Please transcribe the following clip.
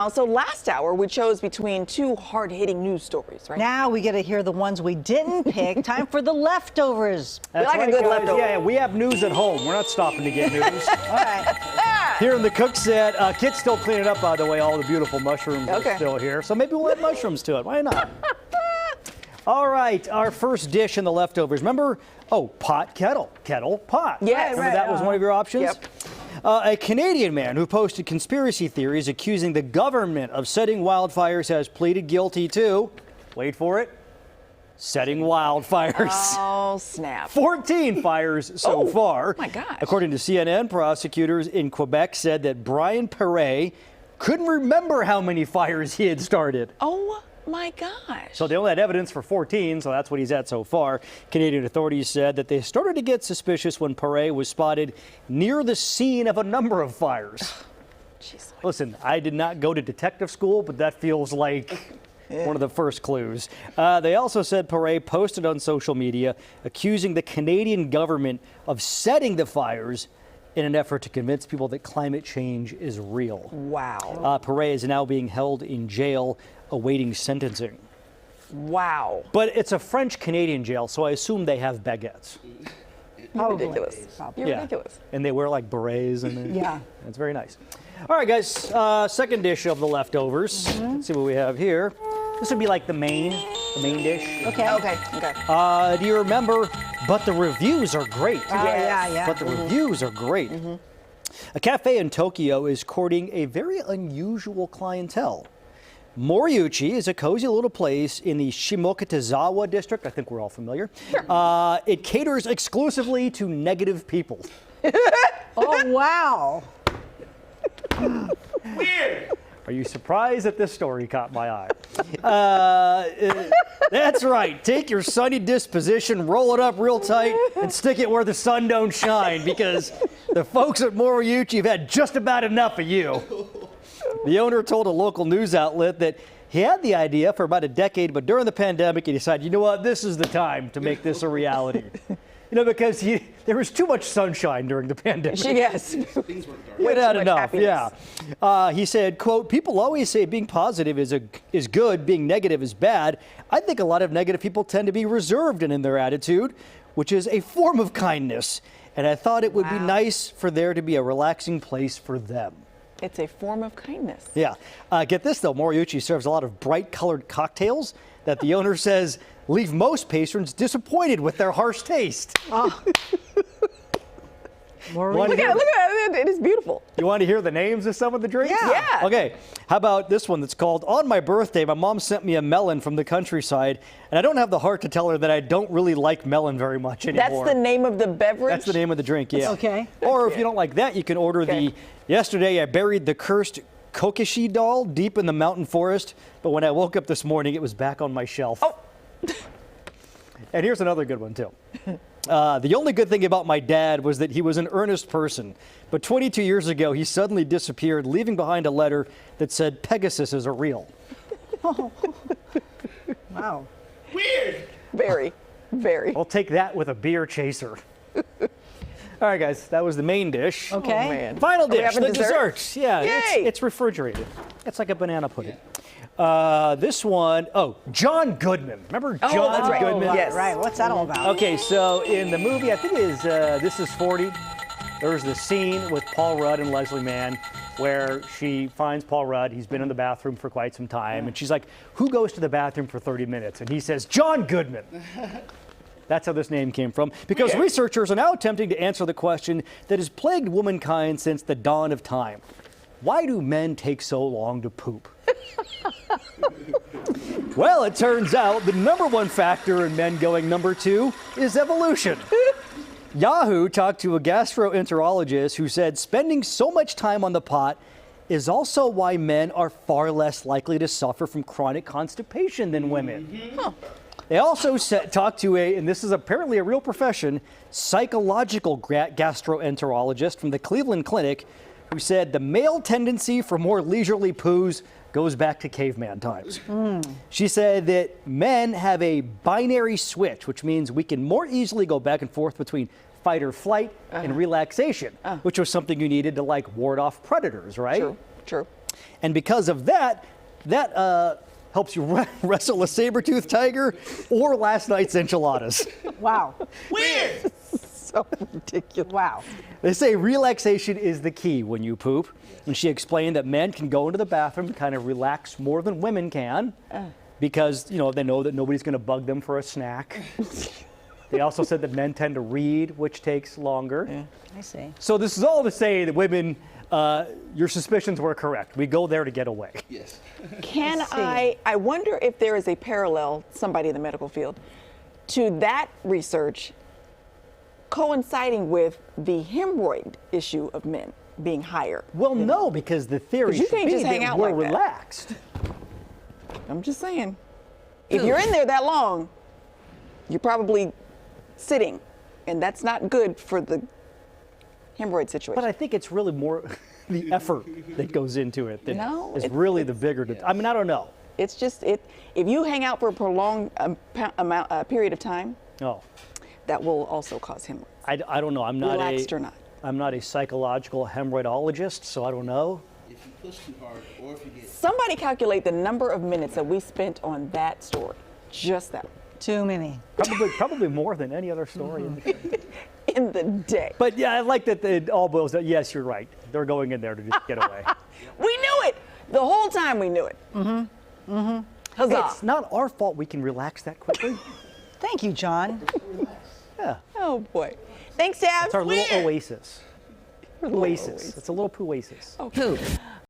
Also, last hour, we chose between two hard-hitting news stories, right? Now we get to hear the ones we didn't pick. Time for the leftovers. We like a good leftover. Yeah, we have news at home. We're not stopping to get news. All right. Here in the cook set, Kit's still cleaning up, by the way. All the beautiful mushrooms are still here. So maybe we'll add mushrooms to it. Why not? All right, our first dish in the leftovers. Remember, pot, kettle pot. Yes. Remember that was one of your options? Yep. A Canadian man who posted conspiracy theories accusing the government of setting wildfires has pleaded guilty to, wait for it, setting wildfires. Oh, snap. 14 fires so far. My gosh. According to CNN, prosecutors in Quebec said that Brian Perret couldn't remember how many fires he had started. Oh, my gosh. So they only had evidence for 14, so that's what he's at so far. Canadian authorities said that they started to get suspicious when Perret was spotted near the scene of a number of fires. Jeez. Listen, I did not go to detective school, but that feels like one of the first clues. They also said Perret posted on social media accusing the Canadian government of setting the fires in an effort to convince people that climate change is real. Wow. Perret is now being held in jail awaiting sentencing. Wow. But it's a French-Canadian jail, so I assume they have baguettes. You're ridiculous. You're ridiculous. And they wear like berets and Yeah. It's very nice. All right, guys, second dish of the leftovers. Let's see what we have here. This would be like the main dish. Okay. Do you remember, but the reviews are great. Yeah. But the reviews are great. A cafe in Tokyo is courting a very unusual clientele. Moruchi is a cozy little place in the Shimokitazawa district. I think we're all familiar. Sure. It caters exclusively to negative people. Oh, wow. Weird. Are you surprised that this story caught my eye? That's right. Take your sunny disposition, roll it up real tight, and stick it where the sun don't shine, because the folks at Moruchi have had just about enough of you. The owner told a local news outlet that he had the idea for about a decade, but during the pandemic, he decided, you know what, this is the time to make this a reality. Because there was too much sunshine during the pandemic. Yes. Things weren't dark. It had enough, yeah. He said, quote, people always say being positive is good, being negative is bad. I think a lot of negative people tend to be reserved in their attitude, which is a form of kindness. And I thought it would be nice for there to be a relaxing place for them. It's a form of kindness. Yeah. Get this, though. Moruchi serves a lot of bright-colored cocktails that the owner says leave most patrons disappointed with their harsh taste. Oh. Look at it. It is beautiful. You want to hear the names of some of the drinks? Yeah. Okay. How about this one that's called, on my birthday, my mom sent me a melon from the countryside, and I don't have the heart to tell her that I don't really like melon very much anymore. That's the name of the beverage? That's the name of the drink, yeah. Okay. Or if you don't like that, you can order the, yesterday I buried the cursed Kokishi doll deep in the mountain forest, but when I woke up this morning, it was back on my shelf. Oh. And here's another good one, too. The only good thing about my dad was that he was an earnest person. But 22 years ago, he suddenly disappeared, leaving behind a letter that said Pegasus are real. Oh. Wow. Weird. Very, very. I'll take that with a beer chaser. All right, guys, that was the main dish. Okay. Oh, man. Final dish, the dessert? desserts. Yeah, Yay! it's refrigerated. It's like a banana pudding. This one, John Goodman. Remember John Goodman? Yes. Right. What's that all about? Okay, so in the movie, I think it is This Is 40, there's the scene with Paul Rudd and Leslie Mann where she finds Paul Rudd. He's been in the bathroom for quite some time. And she's like, who goes to the bathroom for 30 minutes? And he says, John Goodman. That's how this name came from. Because researchers are now attempting to answer the question that has plagued womankind since the dawn of time. Why do men take so long to poop? Well, it turns out the #1 factor in men going #2 is evolution. Yahoo talked to a gastroenterologist who said spending so much time on the pot is also why men are far less likely to suffer from chronic constipation than women. Huh. They also talked to and this is apparently a real profession, psychological gastroenterologist from the Cleveland Clinic, who said the male tendency for more leisurely poos goes back to caveman times. She said that men have a binary switch, which means we can more easily go back and forth between fight or flight and relaxation, which was something you needed to like ward off predators, right? True. And because of that, helps you wrestle a saber-toothed tiger or last night's enchiladas. Wow. Weird. So ridiculous. Wow. They say relaxation is the key when you poop. And she explained that men can go into the bathroom and kind of relax more than women can because, they know that nobody's going to bug them for a snack. They also said that men tend to read, which takes longer. Yeah. I see. So this is all to say that women, your suspicions were correct. We go there to get away. Yes. I wonder if there is a parallel, somebody in the medical field, to that research coinciding with the hemorrhoid issue of men being higher. Well, no, because the theory you should can't be just hang that out we're like that. relaxed. I'm just saying. If you're in there that long, you're probably sitting, and that's not good for the hemorrhoid situation. But I think it's really more the effort that goes into it that No, is it's- really the bigger. I mean, I don't know. It's just if you hang out for a prolonged period of time, No, that will also cause hemorrhoids. I don't know. I'm not Relaxed or not. I'm not a psychological hemorrhoidologist, so I don't know. If you push too hard, or if you get Somebody calculate the number of minutes that we spent on that story. Just that. Too many. Probably more than any other story. In the day. But yeah, I like that it all boils down. Yes, you're right. They're going in there to just get away. We knew it. The whole time we knew it. Huzzah. It's not our fault we can relax that quickly. Thank you, John. Yeah, Oh boy. Thanks, Tabs. it's our little oasis. Oasis. It's a little poo oasis. Poop.